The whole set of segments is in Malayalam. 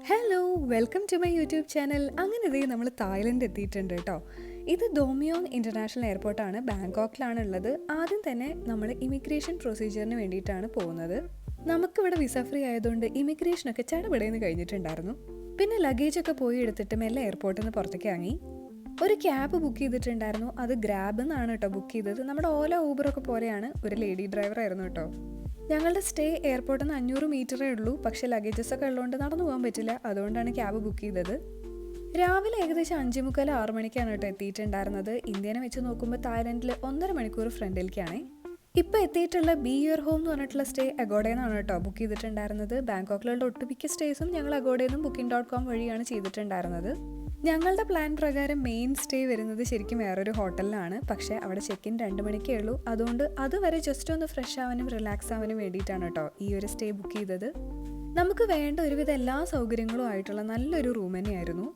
Hello welcome to my YouTube channel. അങ്ങനെ ഇതേ നമ്മൾ തായ്ലൻഡ് എത്തിയിട്ടുണ്ട് കേട്ടോ. ഇത് ദോമിയോങ് ഇൻ്റർനാഷണൽ എയർപോർട്ടാണ്, ബാങ്കോക്കിലാണ് ഉള്ളത്. ആദ്യം തന്നെ നമ്മൾ ഇമിഗ്രേഷൻ പ്രൊസീജിയറിന് വേണ്ടിയിട്ടാണ് പോകുന്നത്. നമുക്കിവിടെ വിസ ഫ്രീ ആയതുകൊണ്ട് ഇമിഗ്രേഷനൊക്കെ ചടപടയെന്ന് കഴിഞ്ഞിട്ടുണ്ടായിരുന്നു. പിന്നെ ലഗേജൊക്കെ പോയി എടുത്തിട്ട് മെല്ലെ എയർപോർട്ടിൽ നിന്ന് പുറത്തേക്ക് ഇറങ്ങി. ഒരു ക്യാബ് ബുക്ക് ചെയ്തിട്ടുണ്ടായിരുന്നു. അത് ഗ്രാബ് എന്നാണ് കേട്ടോ ബുക്ക് ചെയ്തത്. നമ്മുടെ ഓല ഊബറൊക്കെ പോലെയാണ്. ഒരു ലേഡി ഡ്രൈവർ ആയിരുന്നു കേട്ടോ. ഞങ്ങളുടെ സ്റ്റേ എയർപോർട്ടിൽ നിന്ന് 500 മീറ്ററേ ഉള്ളൂ. പക്ഷേ ലഗേജസ് ഒക്കെ ഉള്ളതുകൊണ്ട് നടന്നു പോകാൻ പറ്റില്ല. അതുകൊണ്ടാണ് ക്യാബ് ബുക്ക് ചെയ്തത്. രാവിലെ ഏകദേശം 5:45 6 മണിക്കാണ് കേട്ടോ എത്തിയിട്ടുണ്ടായിരുന്നത്. ഇന്ത്യനെ വെച്ച് നോക്കുമ്പോൾ തായ്ലൻഡിൽ 1.5 മണിക്കൂർ ഫ്രണ്ടിലേക്കാണ്. ഇപ്പോൾ എത്തിയിട്ടുള്ള ബി യുവർ ഹോം എന്ന് പറഞ്ഞിട്ടുള്ള സ്റ്റേ അഗോഡയെന്നാണ് കേട്ടോ ബുക്ക് ചെയ്തിട്ടുണ്ടായിരുന്നത്. ബാങ്കോക്കിലുള്ള ഒട്ടുമിക്ക സ്റ്റേസും ഞങ്ങൾ അഗോഡയിൽ നിന്നും booking.com വഴിയാണ് ചെയ്തിട്ടുണ്ടായിരുന്നത്. ഞങ്ങളുടെ പ്ലാൻ പ്രകാരം മെയിൻ സ്റ്റേ വരുന്നത് ശരിക്കും വേറൊരു ഹോട്ടലിലാണ്. പക്ഷേ അവിടെ ചെക്ക് ഇൻ 2 മണിക്കേ ഉള്ളൂ. അതുകൊണ്ട് അതുവരെ ജസ്റ്റ് ഒന്ന് ഫ്രഷ് ആവാനും റിലാക്സ് ആവാനും വേണ്ടിയിട്ടാണ് കേട്ടോ ഈ ഒരു സ്റ്റേ ബുക്ക് ചെയ്തത്. നമുക്ക് വേണ്ട ഒരുവിധ എല്ലാ സൗകര്യങ്ങളും ആയിട്ടുള്ള നല്ലൊരു റൂം തന്നെയായിരുന്നു.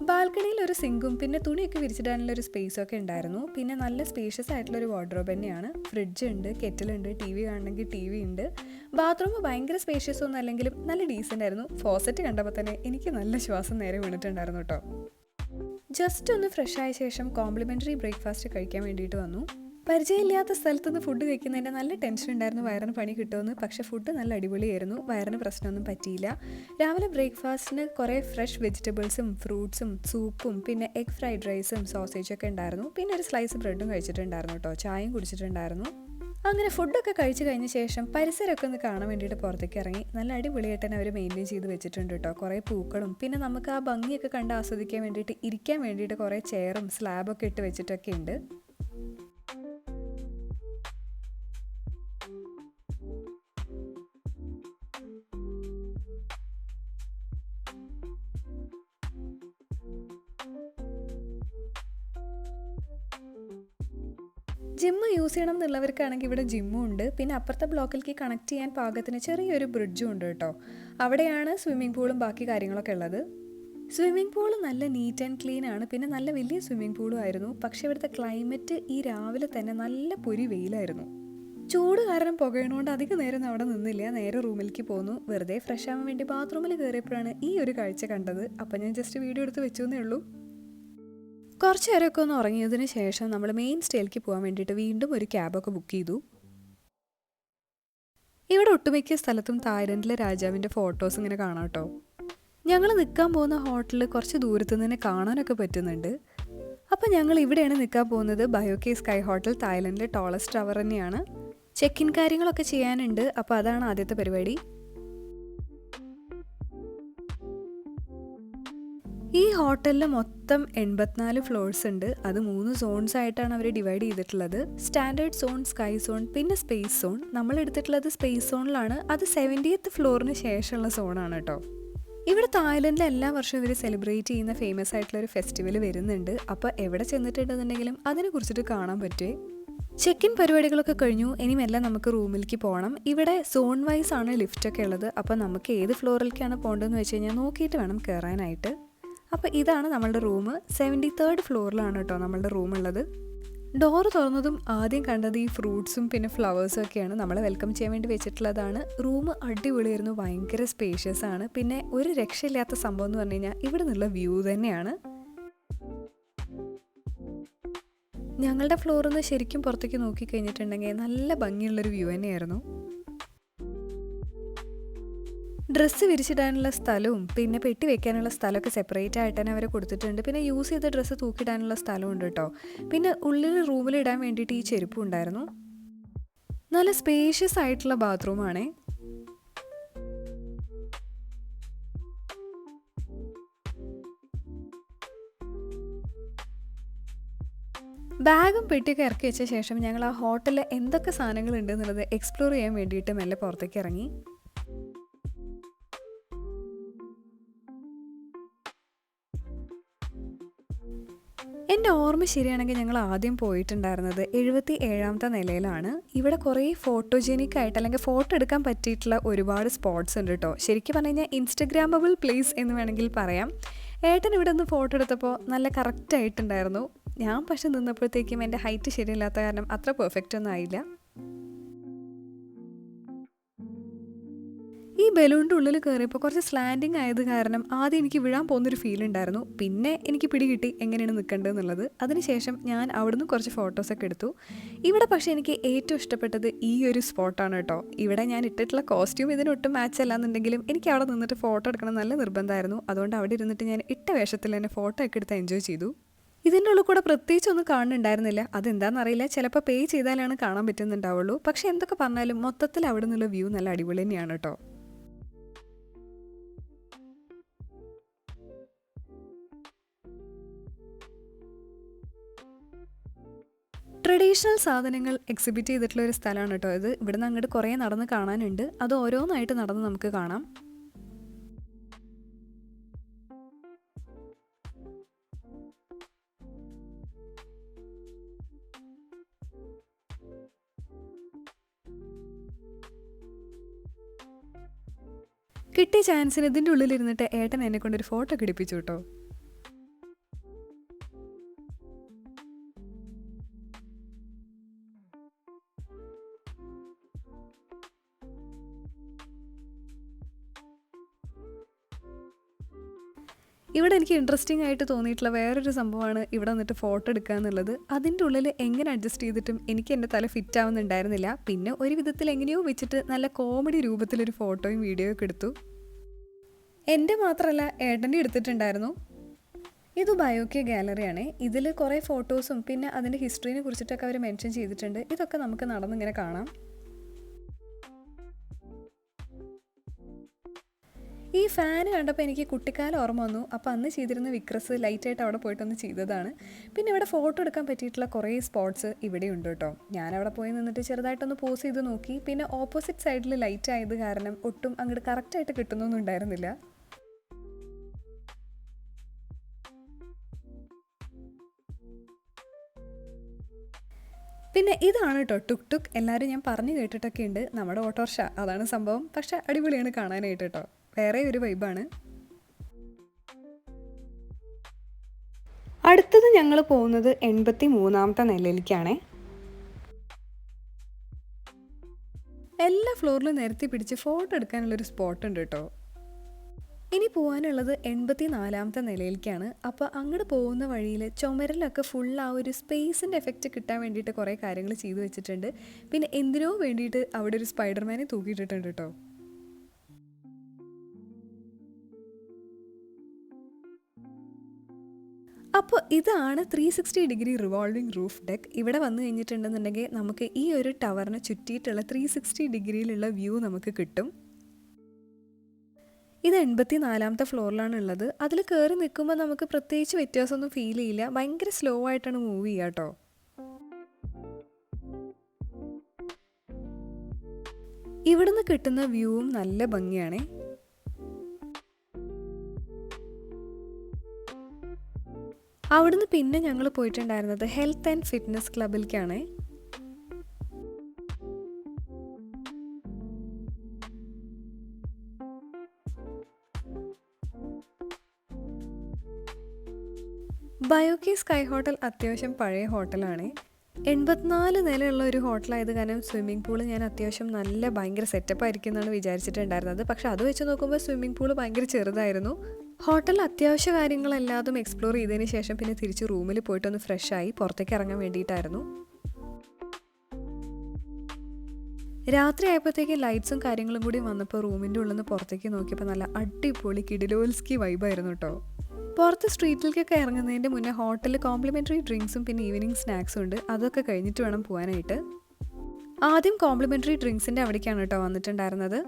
ബാൽക്കണിയിൽ ഒരു സിങ്കും പിന്നെ തുണിയൊക്കെ വിരിച്ചിടാനുള്ള ഒരു സ്പേസും ഒക്കെ ഉണ്ടായിരുന്നു. പിന്നെ നല്ല സ്പേഷ്യസ് ആയിട്ടുള്ള ഒരു വാർഡ്രോബ് തന്നെയാണ്. ഫ്രിഡ്ജ് ഉണ്ട്, കെറ്റിലുണ്ട്, ടി വി കാണണമെങ്കിൽ ടി വി ഉണ്ട്. ബാത്റൂം ഭയങ്കര സ്പേഷ്യസ് ഒന്നും അല്ലെങ്കിലും നല്ല ഡീസൻ്റ് ആയിരുന്നു. ഫോസറ്റ് കണ്ടപ്പോൾ തന്നെ എനിക്ക് നല്ല ശ്വാസം നേരെ വീണിട്ടുണ്ടായിരുന്നു കേട്ടോ. ജസ്റ്റ് ഒന്ന് ഫ്രഷ് ആയ ശേഷം കോംപ്ലിമെൻ്ററി ബ്രേക്ക്ഫാസ്റ്റ് കഴിക്കാൻ വേണ്ടിയിട്ട് വന്നു. പരിചയമില്ലാത്ത സ്ഥലത്തുനിന്ന് ഫുഡ് കഴിക്കുന്നതിൻ്റെ നല്ല ടെൻഷൻ ഉണ്ടായിരുന്നു, വയറിന് പണി കിട്ടുമെന്ന്. പക്ഷേ ഫുഡ് നല്ല അടിപൊളിയായിരുന്നു, വയറിന് പ്രശ്നമൊന്നും പറ്റിയില്ല. രാവിലെ ബ്രേക്ക്ഫാസ്റ്റിന് കുറേ ഫ്രഷ് വെജിറ്റബിൾസും ഫ്രൂട്ട്സും സൂപ്പും പിന്നെ എഗ് ഫ്രൈഡ് റൈസും സോസേജൊക്കെ ഉണ്ടായിരുന്നു. പിന്നെ ഒരു സ്ലൈസ് ബ്രെഡും കഴിച്ചിട്ടുണ്ടായിരുന്നു കേട്ടോ. ചായയും കുടിച്ചിട്ടുണ്ടായിരുന്നു. അങ്ങനെ ഫുഡൊക്കെ കഴിച്ച് കഴിഞ്ഞ ശേഷം പരിസരമൊക്കെ ഒന്ന് കാണാൻ വേണ്ടിയിട്ട് പുറത്തേക്ക് ഇറങ്ങി. നല്ല അടിപൊളിയായിട്ട് തന്നെ അവർ മെയിൻറ്റെയിൻ ചെയ്ത് വെച്ചിട്ടുണ്ട് കേട്ടോ. കുറേ പൂക്കളും പിന്നെ നമുക്ക് ആ ഭംഗിയൊക്കെ കണ്ട് ആസ്വദിക്കാൻ വേണ്ടിയിട്ട് ഇരിക്കാൻ വേണ്ടിയിട്ട് കുറേ ചെയറും സ്ലാബൊക്കെ ഇട്ട് വെച്ചിട്ടൊക്കെ ഉണ്ട്. ജിമ്മ് യൂസ് ചെയ്യണം എന്നുള്ളവർക്കാണെങ്കിൽ ഇവിടെ ജിമ്മും ഉണ്ട്. പിന്നെ അപ്പുറത്തെ ബ്ലോക്കിലേക്ക് കണക്ട് ചെയ്യാൻ പാകത്തിന് ചെറിയൊരു ബ്രിഡ്ജും ഉണ്ട് കേട്ടോ. അവിടെയാണ് സ്വിമ്മിംഗ് പൂളും ബാക്കി കാര്യങ്ങളൊക്കെ ഉള്ളത്. സ്വിമ്മിംഗ് പൂൾ നല്ല നീറ്റ് ആൻഡ് ക്ലീൻ ആണ്. പിന്നെ നല്ല വലിയ സ്വിമ്മിംഗ് പൂളും ആയിരുന്നു. പക്ഷേ ഇവിടുത്തെ ക്ലൈമറ്റ് ഈ രാവിലെ തന്നെ നല്ല പൊരി വെയിലായിരുന്നു. ചൂട് കാരണം പുകയണോണ്ട് അധികം നേരം അവിടെ നിന്നില്ല. നേരെ റൂമിലേക്ക് പോന്നു. വെറുതെ ഫ്രഷ് ആവാൻ വേണ്ടി ബാത്റൂമിൽ കയറിയപ്പോഴാണ് ഈ ഒരു കാഴ്ച കണ്ടത്. അപ്പം ഞാൻ ജസ്റ്റ് വീഡിയോ എടുത്ത് വെച്ചു എന്നേ ഉള്ളൂ. കുറച്ച് നേരമൊക്കെ ഒന്ന് ഉറങ്ങിയതിന് ശേഷം നമ്മൾ മെയിൻ സ്റ്റേയിലേക്ക് പോകാൻ വേണ്ടിയിട്ട് വീണ്ടും ഒരു ക്യാബൊക്കെ ബുക്ക് ചെയ്തു. ഇവിടെ ഒട്ടുമിക്ക സ്ഥലത്തും തായ്ലൻഡിലെ രാജാവിൻ്റെ ഫോട്ടോസ് ഇങ്ങനെ കാണാം കേട്ടോ. ഞങ്ങൾ നിൽക്കാൻ പോകുന്ന ഹോട്ടലിൽ കുറച്ച് ദൂരത്തു നിന്ന് തന്നെ കാണാനൊക്കെ പറ്റുന്നുണ്ട്. അപ്പം ഞങ്ങൾ ഇവിടെയാണ് നിൽക്കാൻ പോകുന്നത്. ബയോക്കെ സ്കൈ ഹോട്ടൽ തായ്ലൻഡിലെ ടോളസ്റ്റ് ടവർ തന്നെയാണ്. ചെക്ക് ഇൻ കാര്യങ്ങളൊക്കെ ചെയ്യാനുണ്ട്. അപ്പോൾ അതാണ് ആദ്യത്തെ പരിപാടി. ഈ ഹോട്ടലിൽ മൊത്തം 84 ഫ്ലോർസ് ഉണ്ട്. അത് 3 സോൺസ് ആയിട്ടാണ് അവർ ഡിവൈഡ് ചെയ്തിട്ടുള്ളത്. സ്റ്റാൻഡേർഡ് സോൺ, സ്കൈ സോൺ, പിന്നെ സ്പേസ് സോൺ. നമ്മൾ എടുത്തിട്ടുള്ളത് സ്പേസ് സോണിലാണ്. അത് 70th ഫ്ലോറിന് ശേഷമുള്ള സോണാണ് കേട്ടോ. ഇവിടെ തായ്ലൻഡിൽ എല്ലാ വർഷവും ഇവർ സെലിബ്രേറ്റ് ചെയ്യുന്ന ഫേമസ് ആയിട്ടുള്ള ഒരു ഫെസ്റ്റിവൽ വരുന്നുണ്ട്. അപ്പോൾ എവിടെ ചെന്നിട്ടുണ്ടെന്നുണ്ടെങ്കിലും അതിനെ കുറിച്ചിട്ട് കാണാൻ പറ്റുമേ. ചെക്ക് ഇൻ പരിപാടികളൊക്കെ കഴിഞ്ഞു. ഇനിയുമെല്ലാം നമുക്ക് റൂമിലേക്ക് പോകണം. ഇവിടെ സോൺ വൈസ് ആണ് ലിഫ്റ്റൊക്കെ ഉള്ളത്. അപ്പോൾ നമുക്ക് ഏത് ഫ്ലോറിലേക്കാണ് പോകേണ്ടതെന്ന് വെച്ച് കഴിഞ്ഞാൽ നോക്കിയിട്ട് വേണം കയറാനായിട്ട്. അപ്പോൾ ഇതാണ് നമ്മളുടെ റൂം. 73rd ഫ്ലോറിലാണ് കേട്ടോ നമ്മളുടെ റൂമുള്ളത്. ഡോറ് തുറന്നതും ആദ്യം കണ്ടത് ഈ ഫ്രൂട്ട്സും പിന്നെ ഫ്ലവേഴ്സും ഒക്കെയാണ്. നമ്മളെ വെൽക്കം ചെയ്യാൻ വേണ്ടി വെച്ചിട്ടുള്ളതാണ്. റൂം അടിപൊളിയായിരുന്നു, ഭയങ്കര സ്പേഷ്യസ് ആണ്. പിന്നെ ഒരു രക്ഷയില്ലാത്ത സംഭവം എന്ന് പറഞ്ഞു കഴിഞ്ഞാൽ ഇവിടെ നിന്നുള്ള വ്യൂ തന്നെയാണ്. ഞങ്ങളുടെ ഫ്ലോറിൽ നിന്ന് ശരിക്കും പുറത്തേക്ക് നോക്കിക്കഴിഞ്ഞിട്ടുണ്ടെങ്കിൽ നല്ല ഭംഗിയുള്ളൊരു വ്യൂ തന്നെയായിരുന്നു. ഡ്രസ്സ് വിരിച്ചിടാനുള്ള സ്ഥലവും പിന്നെ പെട്ടി വെക്കാനുള്ള സ്ഥലമൊക്കെ സെപ്പറേറ്റ് ആയിട്ട് തന്നെ അവർ കൊടുത്തിട്ടുണ്ട്. പിന്നെ യൂസ് ചെയ്ത ഡ്രസ്സ് തൂക്കിയിടാനുള്ള സ്ഥലവും ഉണ്ട് കേട്ടോ. പിന്നെ ഉള്ളിൽ റൂമിലിടാൻ വേണ്ടിയിട്ട് ഈ ചെരുപ്പും ഉണ്ടായിരുന്നു. നല്ല സ്പേഷ്യസ് ആയിട്ടുള്ള ബാത്റൂമാണേ. ബാഗും പെട്ടിയൊക്കെ ഇറക്കി വെച്ച ശേഷം ഞങ്ങൾ ആ ഹോട്ടലിൽ എന്തൊക്കെ സാധനങ്ങൾ ഉണ്ട് എന്നുള്ളത് എക്സ്പ്ലോർ ചെയ്യാൻ വേണ്ടിയിട്ട് മെല്ലെ പുറത്തേക്ക് ഇറങ്ങി. എൻ്റെ ഓർമ്മ ശരിയാണെങ്കിൽ ഞങ്ങൾ ആദ്യം പോയിട്ടുണ്ടായിരുന്നത് 77ാമത്തെ നിലയിലാണ്. ഇവിടെ കുറേ ഫോട്ടോജെനിക് ആയിട്ട് അല്ലെങ്കിൽ ഫോട്ടോ എടുക്കാൻ പറ്റിയിട്ടുള്ള ഒരുപാട് സ്പോട്ട്സ് ഉണ്ട് കേട്ടോ. ശരിക്കും പറഞ്ഞു കഴിഞ്ഞാൽ ഇൻസ്റ്റഗ്രാമബിൾ പ്ലേസ് എന്ന് വേണമെങ്കിൽ പറയാം. ഏട്ടൻ ഇവിടെ നിന്ന് ഫോട്ടോ എടുത്തപ്പോൾ നല്ല കറക്റ്റ് ആയിട്ടുണ്ടായിരുന്നു. ഞാൻ പക്ഷെ നിന്നപ്പോഴത്തേക്കും എൻ്റെ ഹൈറ്റ് ശരിയില്ലാത്ത കാരണം അത്ര പെർഫെക്റ്റ് ഒന്നും ആയില്ല. ഈ ബലൂണിൻ്റെ ഉള്ളിൽ കയറിയപ്പോൾ കുറച്ച് സ്ലാൻഡിങ് ആയത് കാരണം ആദ്യം എനിക്ക് വീഴാൻ പോകുന്നൊരു ഫീൽ ഉണ്ടായിരുന്നു. പിന്നെ എനിക്ക് പിടികിട്ടി എങ്ങനെയാണ് നിൽക്കേണ്ടതെന്നുള്ളത്. അതിനുശേഷം ഞാൻ അവിടുന്ന് കുറച്ച് ഫോട്ടോസൊക്കെ എടുത്തു. ഇവിടെ പക്ഷേ എനിക്ക് ഏറ്റവും ഇഷ്ടപ്പെട്ടത് ഈ ഒരു സ്പോട്ടാണ് കേട്ടോ. ഇവിടെ ഞാൻ ഇട്ടിട്ടുള്ള കോസ്റ്റ്യൂം ഇതിനൊട്ടും മാച്ച് അല്ലാന്നുണ്ടെങ്കിലും എനിക്ക് അവിടെ നിന്നിട്ട് ഫോട്ടോ എടുക്കണം നല്ല നിർബന്ധമായിരുന്നു. അതുകൊണ്ട് അവിടെ ഇരുന്നിട്ട് ഞാൻ ഇട്ട വേഷത്തിൽ തന്നെ ഫോട്ടോ ഒക്കെ എടുത്ത് എൻജോയ് ചെയ്തു. ഇതിൻ്റെ ഉള്ളിൽ കൂടെ പ്രത്യേകിച്ചൊന്നും കാണുന്നുണ്ടായിരുന്നില്ല. അതെന്താണെന്നറിയില്ല, ചിലപ്പോൾ പേ ചെയ്താലാണ് കാണാൻ പറ്റുന്നുണ്ടാവുള്ളൂ. പക്ഷേ എന്തൊക്കെ പറഞ്ഞാലും മൊത്തത്തിൽ അവിടെ നിന്നുള്ള വ്യൂ നല്ല അടിപൊളി തന്നെയാണ് കേട്ടോ. ട്രഡീഷണൽ സാധനങ്ങൾ എക്സിബിറ്റ് ചെയ്തിട്ടുള്ള ഒരു സ്ഥലമാണ് കേട്ടോ ഇത്. ഇവിടുന്ന് അങ്ങോട്ട് കുറേ നടന്ന് കാണാനുണ്ട്. അത് ഓരോന്നായിട്ട് നടന്ന് നമുക്ക് കാണാം. കിട്ടിയ ചാൻസിന് ഇതിൻ്റെ ഉള്ളിലിരുന്നിട്ട് ഏട്ടൻ എന്നെ കൊണ്ടൊരു ഫോട്ടോ ഒക്കെ എടുപ്പിച്ചു കേട്ടോ. ഇവിടെ എനിക്ക് ഇൻട്രസ്റ്റിംഗ് ആയിട്ട് തോന്നിയിട്ടുള്ള വേറൊരു സംഭവമാണ് ഇവിടെ വന്നിട്ട് ഫോട്ടോ എടുക്കുക എന്നുള്ളത്. അതിൻ്റെ ഉള്ളിൽ എങ്ങനെ അഡ്ജസ്റ്റ് ചെയ്തിട്ടും എനിക്ക് എൻ്റെ തല ഫിറ്റ് ആവുന്നുണ്ടായിരുന്നില്ല. പിന്നെ ഒരു വിധത്തിൽ എങ്ങനെയോ വെച്ചിട്ട് നല്ല കോമഡി രൂപത്തിലൊരു ഫോട്ടോയും വീഡിയോ ഒക്കെ എടുത്തു. എൻ്റെ മാത്രമല്ല ഏട്ടൻ്റെ എടുത്തിട്ടുണ്ടായിരുന്നു. ഇത് ബയോക്കെ ഗാലറിയാണ്. ഇതിൽ കുറേ ഫോട്ടോസും പിന്നെ അതിൻ്റെ ഹിസ്റ്ററിനെ കുറിച്ചിട്ടൊക്കെ അവർ മെൻഷൻ ചെയ്തിട്ടുണ്ട്. ഇതൊക്കെ നമുക്ക് നടന്നിങ്ങനെ കാണാം. ഈ ഫാൻ കണ്ടപ്പോൾ എനിക്ക് കുട്ടിക്കാലം ഓർമ്മ വന്നു. അപ്പോൾ അന്ന് ചെയ്തിരുന്ന വിക്രസ് ലൈറ്റായിട്ട് അവിടെ പോയിട്ടൊന്ന് ചെയ്തതാണ്. പിന്നെ ഇവിടെ ഫോട്ടോ എടുക്കാൻ പറ്റിയിട്ടുള്ള കുറേ സ്പോട്ട്സ് ഇവിടെ ഉണ്ട് കേട്ടോ. ഞാനവിടെ പോയി നിന്നിട്ട് ചെറുതായിട്ടൊന്ന് പോസ് ചെയ്ത് നോക്കി. പിന്നെ ഓപ്പോസിറ്റ് സൈഡിൽ ലൈറ്റ് ആയത് കാരണം ഒട്ടും അങ്ങോട്ട് കറക്റ്റായിട്ട് കിട്ടുന്നൊന്നും ഉണ്ടായിരുന്നില്ല. പിന്നെ ഇതാണ് കേട്ടോ ടുക് ടുക്. എല്ലാവരും ഞാൻ പറഞ്ഞു കേട്ടിട്ടൊക്കെ ഉണ്ട്, നമ്മുടെ ഓട്ടോറിക്ഷ അതാണ് സംഭവം. പക്ഷെ അടിപൊളിയാണ് കാണാനായിട്ട് കേട്ടോ, വേറെ ഒരു വൈബാണ്. അടുത്തത് ഞങ്ങൾ പോകുന്നത് 83ാമത്തെ നിലയിലേക്കാണ്. എല്ലാ ഫ്ലോറിലും നിരത്തി പിടിച്ച് ഫോട്ടോ എടുക്കാനുള്ളൊരു സ്പോട്ട് ഉണ്ട് കേട്ടോ. ഇനി പോകാനുള്ളത് 84ാമത്തെ നിലയിലേക്കാണ്. അപ്പോൾ അങ്ങോട്ട് പോകുന്ന വഴിയിൽ ചുമരിലൊക്കെ ഫുൾ ആ ഒരു സ്പേസിൻ്റെ എഫക്റ്റ് കിട്ടാൻ വേണ്ടിയിട്ട് കുറേ കാര്യങ്ങൾ ചെയ്തു വെച്ചിട്ടുണ്ട്. പിന്നെ എന്തിനോ വേണ്ടിയിട്ട് അവിടെ ഒരു സ്പൈഡർമാനെ തൂക്കിയിട്ടിട്ടുണ്ട് കേട്ടോ. അപ്പോൾ ഇതാണ് 360 ഡിഗ്രി റിവോൾവിംഗ് റൂഫ് ഡെക്ക്. ഇവിടെ വന്നു കഴിഞ്ഞിട്ടുണ്ടെന്നുണ്ടെങ്കിൽ നമുക്ക് ഈ ഒരു ടവറിന് ചുറ്റിയിട്ടുള്ള 360 ഡിഗ്രിയിലുള്ള വ്യൂ നമുക്ക് കിട്ടും. ഇത് 84ാമത്തെ ഫ്ലോറിലാണ് ഉള്ളത്. അതിൽ കയറി നിൽക്കുമ്പോൾ നമുക്ക് പ്രത്യേകിച്ച് വ്യത്യാസമൊന്നും ഫീൽ ചെയ്യില്ല. ഭയങ്കര സ്ലോ ആയിട്ടാണ് മൂവ് ചെയ്യുക കേട്ടോ. ഇവിടുന്ന് കിട്ടുന്ന വ്യൂവും നല്ല ഭംഗിയാണ്. അവിടുന്ന് പിന്നെ ഞങ്ങൾ പോയിട്ടുണ്ടായിരുന്നത് ഹെൽത്ത് ആൻഡ് ഫിറ്റ്നസ് ക്ലബിലേക്കാണ്. ബയോക്കെ സ്കൈ ഹോട്ടൽ അത്യാവശ്യം പഴയ ഹോട്ടലാണ്. 84 നിലയുള്ള ഒരു ഹോട്ടലായത് കാരണം സ്വിമ്മിംഗ് പൂള് ഞാൻ അത്യാവശ്യം ഭയങ്കര സെറ്റപ്പ് ആയിരിക്കും എന്നാണ് വിചാരിച്ചിട്ടുണ്ടായിരുന്നത്. പക്ഷെ അത് വെച്ച് നോക്കുമ്പോൾ സ്വിമ്മിംഗ് പൂള് ഭയങ്കര ചെറുതായിരുന്നു. ഹോട്ടലിൽ അത്യാവശ്യ കാര്യങ്ങളെല്ലാതും എക്സ്പ്ലോർ ചെയ്തതിന് ശേഷം പിന്നെ തിരിച്ച് റൂമിൽ പോയിട്ടൊന്ന് ഫ്രഷായി പുറത്തേക്ക് ഇറങ്ങാൻ വേണ്ടിയിട്ടായിരുന്നു. രാത്രി ആയപ്പോഴത്തേക്ക് ലൈറ്റ്സും കാര്യങ്ങളും കൂടി വന്നപ്പോൾ റൂമിൻ്റെ ഉള്ളിൽ നിന്ന് പുറത്തേക്ക് നോക്കിയപ്പോൾ നല്ല അടിപൊളി കിഡിലോൽസ്കി വൈബായിരുന്നു കേട്ടോ. പുറത്ത് സ്ട്രീറ്റിലേക്കൊക്കെ ഇറങ്ങുന്നതിൻ്റെ മുന്നേ ഹോട്ടലിൽ കോംപ്ലിമെൻ്ററി ഡ്രിങ്ക്സും പിന്നെ ഈവനിങ് സ്നാക്സും ഉണ്ട്. അതൊക്കെ കഴിഞ്ഞിട്ട് വേണം പോകാനായിട്ട്. ആദ്യം കോംപ്ലിമെൻ്ററി ഡ്രിങ്ക്സിൻ്റെ അവിടേക്കാണ് കേട്ടോ വന്നിട്ടുണ്ടായിരുന്നത്.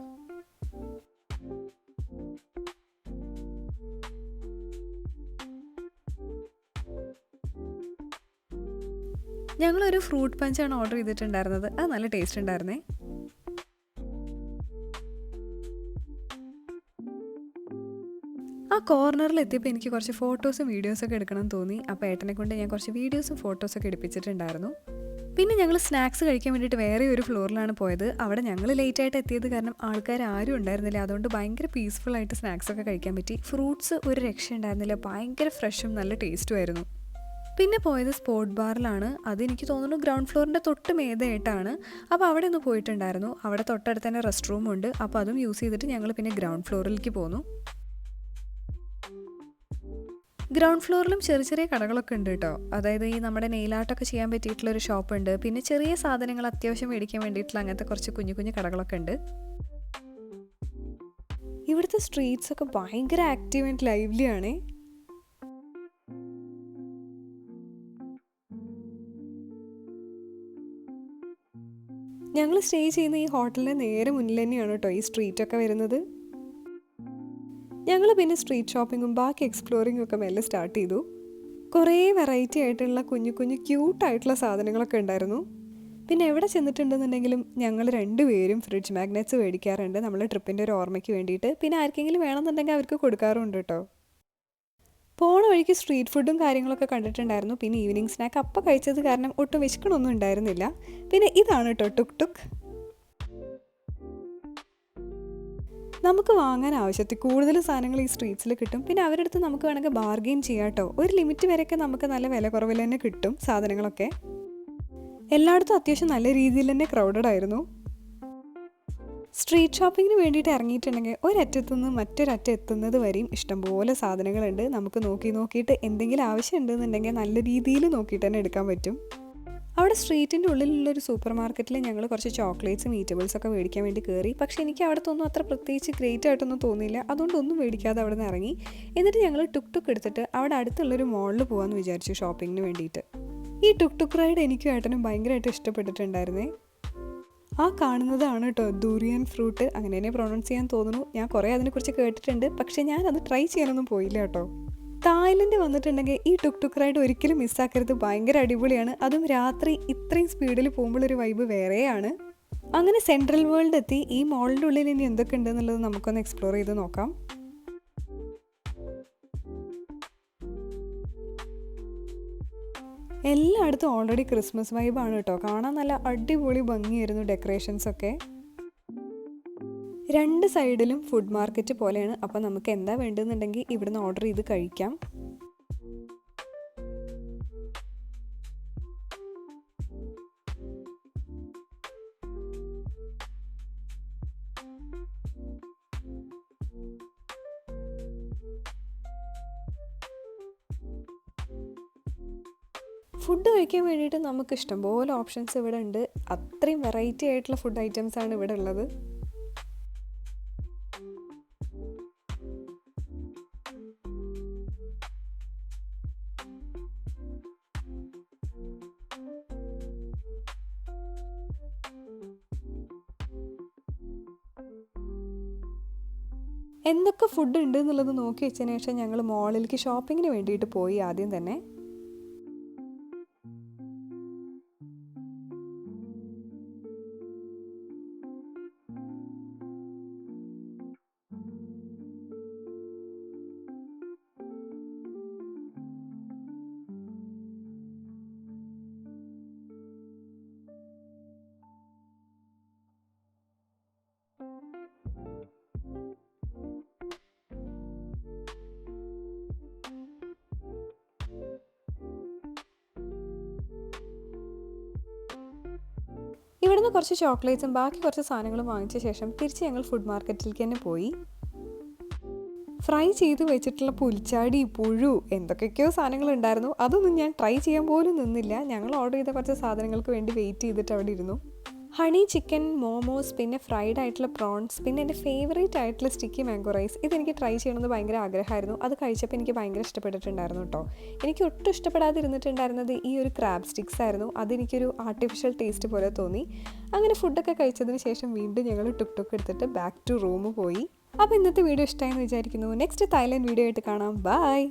ഞങ്ങളൊരു ഫ്രൂട്ട് പഞ്ചാണ് ഓർഡർ ചെയ്തിട്ടുണ്ടായിരുന്നത്. അത് നല്ല ടേസ്റ്റ് ഉണ്ടായിരുന്നേ. ആ കോർണറിൽ എത്തിയപ്പോൾ എനിക്ക് കുറച്ച് ഫോട്ടോസും വീഡിയോസൊക്കെ എടുക്കണം തോന്നി. അപ്പോൾ ഏട്ടനെ കൊണ്ട് ഞാൻ കുറച്ച് വീഡിയോസും ഫോട്ടോസൊക്കെ എടുപ്പിച്ചിട്ടുണ്ടായിരുന്നു. പിന്നെ ഞങ്ങൾ സ്നാക്സ് കഴിക്കാൻ വേണ്ടിയിട്ട് വേറെ ഒരു ഫ്ലോറിലാണ് പോയത്. അവിടെ ഞങ്ങൾ ലേറ്റായിട്ട് എത്തിയത് കാരണം ആൾക്കാർ ആരും ഉണ്ടായിരുന്നില്ല. അതുകൊണ്ട് ഭയങ്കര പീസ്ഫുള്ളായിട്ട് സ്നാക്സൊക്കെ കഴിക്കാൻ പറ്റി. ഫ്രൂട്ട്സ് ഒരു രക്ഷ ഉണ്ടായിരുന്നില്ല, ഭയങ്കര ഫ്രഷും നല്ല ടേസ്റ്റും ആയിരുന്നു. പിന്നെ പോയത് സ്പോർട്ട് ബാറിലാണ്. അതെനിക്ക് തോന്നുന്നു ഗ്രൗണ്ട് ഫ്ലോറിൻ്റെ തൊട്ട് മേതായിട്ടാണ്. അപ്പോൾ അവിടെ ഒന്ന് പോയിട്ടുണ്ടായിരുന്നു. അവിടെ തൊട്ടടുത്ത് തന്നെ റെസ്റ്റ് റൂമുണ്ട്. അപ്പോൾ അതും യൂസ് ചെയ്തിട്ട് ഞങ്ങൾ പിന്നെ ഗ്രൗണ്ട് ഫ്ലോറിലേക്ക് പോന്നു. ഗ്രൗണ്ട് ഫ്ലോറിലും ചെറിയ ചെറിയ കടകളൊക്കെ ഉണ്ട് കേട്ടോ. അതായത് ഈ നമ്മുടെ നെയിലാട്ടൊക്കെ ചെയ്യാൻ പറ്റിയിട്ടുള്ളൊരു ഷോപ്പുണ്ട്. പിന്നെ ചെറിയ സാധനങ്ങൾ അത്യാവശ്യം മേടിക്കാൻ വേണ്ടിയിട്ടുള്ള അങ്ങനത്തെ കുറച്ച് കുഞ്ഞു കുഞ്ഞു കടകളൊക്കെ ഉണ്ട്. ഇവിടുത്തെ സ്ട്രീറ്റ്സ് ഒക്കെ ഭയങ്കര ആക്റ്റീവ് ആൻഡ് ലൈവ്ലി ആണ്. ഞങ്ങൾ സ്റ്റേ ചെയ്യുന്ന ഈ ഹോട്ടലിൻ്റെ നേരെ മുന്നിൽ തന്നെയാണ് കേട്ടോ ഈ സ്ട്രീറ്റൊക്കെ വരുന്നത്. ഞങ്ങൾ പിന്നെ സ്ട്രീറ്റ് ഷോപ്പിങ്ങും ബാക്കി എക്സ്പ്ലോറിങ്ങും ഒക്കെ മെല്ലെ സ്റ്റാർട്ട് ചെയ്തു. കുറേ വെറൈറ്റി ആയിട്ടുള്ള കുഞ്ഞു കുഞ്ഞു ക്യൂട്ടായിട്ടുള്ള സാധനങ്ങളൊക്കെ ഉണ്ടായിരുന്നു. പിന്നെ എവിടെ ചെന്നിട്ടുണ്ടെന്നുണ്ടെങ്കിലും ഞങ്ങൾ രണ്ടുപേരും ഫ്രിഡ്ജ് മാഗ്നറ്റ്സ് മേടിക്കാറുണ്ട് നമ്മൾ ട്രിപ്പിൻ്റെ ഒരു ഓർമ്മയ്ക്ക് വേണ്ടിയിട്ട്. പിന്നെ ആർക്കെങ്കിലും വേണമെന്നുണ്ടെങ്കിൽ അവർക്ക് കൊടുക്കാറുണ്ട് കേട്ടോ. പോണ വഴിക്ക് സ്ട്രീറ്റ് ഫുഡും കാര്യങ്ങളൊക്കെ കണ്ടിട്ടുണ്ടായിരുന്നു. പിന്നെ ഈവനിങ് സ്നാക്ക് അപ്പം കഴിച്ചത് കാരണം ഒട്ടും വിശക്കണമൊന്നും ഉണ്ടായിരുന്നില്ല. പിന്നെ ഇതാണ് കേട്ടോ ടുക് ടുക്. നമുക്ക് വാങ്ങാൻ ആവശ്യത്തിൽ കൂടുതൽ സാധനങ്ങൾ ഈ സ്ട്രീറ്റ്സിൽ കിട്ടും. പിന്നെ അവരുടെ അടുത്ത് നമുക്ക് വേണമെങ്കിൽ ബാർഗെയിൻ ചെയ്യാം കേട്ടോ. ഒരു ലിമിറ്റ് വരെയൊക്കെ നമുക്ക് നല്ല വില കുറവിൽ തന്നെ കിട്ടും സാധനങ്ങളൊക്കെ. എല്ലായിടത്തും അത്യാവശ്യം നല്ല രീതിയിൽ തന്നെ ക്രൗഡഡ് ആയിരുന്നു. സ്ട്രീറ്റ് ഷോപ്പിങ്ങിന് വേണ്ടിയിട്ട് ഇറങ്ങിയിട്ടുണ്ടെങ്കിൽ ഒരറ്റത്തു നിന്ന് മറ്റൊരറ്റം എത്തുന്നത് വരെയും ഇഷ്ടംപോലെ സാധനങ്ങളുണ്ട്. നമുക്ക് നോക്കിയിട്ട് എന്തെങ്കിലും ആവശ്യം ഉണ്ടെന്നുണ്ടെങ്കിൽ നല്ല രീതിയിൽ നോക്കിയിട്ട് തന്നെ എടുക്കാൻ പറ്റും. അവിടെ സ്ട്രീറ്റിൻ്റെ ഉള്ളിലുള്ളൊരു സൂപ്പർ മാർക്കറ്റിൽ ഞങ്ങൾ കുറച്ച് ചോക്ലേറ്റ്സും ഈറ്റബിൾസൊക്കെ മേടിക്കാൻ വേണ്ടി കയറി. പക്ഷേ എനിക്ക് അവിടത്തൊന്നും അത്ര പ്രത്യേകിച്ച് ഗ്രേറ്റ് ആയിട്ടൊന്നും തോന്നിയില്ല. അതുകൊണ്ടൊന്നും മേടിക്കാതെ അവിടെ നിന്ന് ഇറങ്ങി. എന്നിട്ട് ഞങ്ങൾ ടുക് ടുക് എടുത്തിട്ട് അവിടെ അടുത്തുള്ളൊരു മോളിൽ പോകാമെന്ന് വിചാരിച്ചു ഷോപ്പിങ്ങിന് വേണ്ടിയിട്ട്. ഈ ടുക് ടുക് റൈഡ് എനിക്കും ഏട്ടനും ഭയങ്കരമായിട്ട് ഇഷ്ടപ്പെട്ടിട്ടുണ്ടായിരുന്നേ. ആ കാണുന്നതാണ് കേട്ടോ ദൂരിയൻ ഫ്രൂട്ട്, അങ്ങനെ തന്നെ പ്രൊണൗൺസ് ചെയ്യാൻ തോന്നുന്നു. ഞാൻ കുറേ അതിനെക്കുറിച്ച് കേട്ടിട്ടുണ്ട്, പക്ഷേ ഞാനത് ട്രൈ ചെയ്യാനൊന്നും പോയില്ല കേട്ടോ. തായ്ലൻഡ് വന്നിട്ടുണ്ടെങ്കിൽ ഈ ടുക് ടുക് റൈഡ് ഒരിക്കലും മിസ്സാക്കരുത്. ഭയങ്കര അടിപൊളിയാണ്. അതും രാത്രി ഇത്രയും സ്പീഡിൽ പോകുമ്പോഴൊരു വൈബ് വേറെയാണ്. അങ്ങനെ സെൻട്രൽ വേൾഡ് എത്തി. ഈ മോളിൻ്റെ ഉള്ളിൽ ഇനി എന്തൊക്കെ ഉണ്ടെന്നുള്ളത് നമുക്കൊന്ന് എക്സ്പ്ലോർ ചെയ്ത് നോക്കാം. എല്ലായിടത്തും ഓൾറെഡി ക്രിസ്മസ് വൈബാണ് കേട്ടോ. കാണാൻ നല്ല അടിപൊളി ഭംഗിയായിരുന്നു ഡെക്കറേഷൻസൊക്കെ. രണ്ട് സൈഡിലും ഫുഡ് മാർക്കറ്റ് പോലെയാണ്. അപ്പോൾ നമുക്ക് എന്താ വേണ്ടതെന്നുണ്ടെങ്കിൽ ഇവിടുന്ന് ഓർഡർ ചെയ്ത് കഴിക്കാം. ഫുഡ് കഴിക്കാൻ വേണ്ടിയിട്ട് നമുക്ക് ഇഷ്ടംപോലെ ഓപ്ഷൻസ് ഇവിടെ ഉണ്ട്. അത്രയും വെറൈറ്റി ആയിട്ടുള്ള ഫുഡ് ഐറ്റംസാണ് ഇവിടെ ഉള്ളത്. എന്തൊക്കെ ഫുഡ് ഉണ്ട് എന്നുള്ളത് നോക്കി വെച്ചതിന് ശേഷം ഞങ്ങൾ മോളിലേക്ക് ഷോപ്പിങ്ങിന് വേണ്ടിയിട്ട് പോയി. ആദ്യം തന്നെ ഇവിടുന്ന് കുറച്ച് ചോക്ലേറ്റ്സും ബാക്കി കുറച്ച് സാധനങ്ങളും വാങ്ങിച്ച ശേഷം തിരിച്ച് ഞങ്ങൾ ഫുഡ് മാർക്കറ്റിലേക്ക് തന്നെ പോയി. ഫ്രൈ ചെയ്ത് വെച്ചിട്ടുള്ള പുൽച്ചാടി, പുഴു, എന്തൊക്കെയൊക്കെയോ സാധനങ്ങൾ ഉണ്ടായിരുന്നു. അതൊന്നും ഞാൻ ട്രൈ ചെയ്യാൻ പോലും നിന്നില്ല. ഞങ്ങൾ ഓർഡർ ചെയ്ത കുറച്ച് സാധനങ്ങൾക്ക് വേണ്ടി വെയിറ്റ് ചെയ്തിട്ട് അവിടെ ഇരുന്നു. ഹണി ചിക്കൻ, മോമോസ്, പിന്നെ ഫ്രൈഡ് ആയിട്ടുള്ള പ്രോൺസ്, പിന്നെ എൻ്റെ ഫേവറേറ്റ് ആയിട്ടുള്ള സ്റ്റിക്കി മാംഗോ റൈസ്. ഇതെനിക്ക് ട്രൈ ചെയ്യണമെന്ന് ഭയങ്കര ആഗ്രഹമായിരുന്നു. അത് കഴിച്ചപ്പോൾ എനിക്ക് ഭയങ്കര ഇഷ്ടപ്പെട്ടിട്ടുണ്ടായിരുന്നു കേട്ടോ. എനിക്ക് ഒട്ടും ഇഷ്ടപ്പെടാതിരുന്നിട്ടുണ്ടായിരുന്നത് ഈ ഒരു ക്രാബ് സ്റ്റിക്സ് ആയിരുന്നു. അതെനിക്കൊരു ആർട്ടിഫിഷ്യൽ ടേസ്റ്റ് പോലെ തോന്നി. അങ്ങനെ ഫുഡൊക്കെ കഴിച്ചതിന് ശേഷം വീണ്ടും ഞങ്ങൾ ടുക് ടുക് എടുത്തിട്ട് ബാക്ക് ടു റൂം പോയി. അപ്പോൾ ഇന്നത്തെ വീഡിയോ ഇഷ്ടമായെന്ന് വിചാരിക്കുന്നു. നെക്സ്റ്റ് തായ്ലൻഡ് വീഡിയോ ആയിട്ട് കാണാം. ബൈ.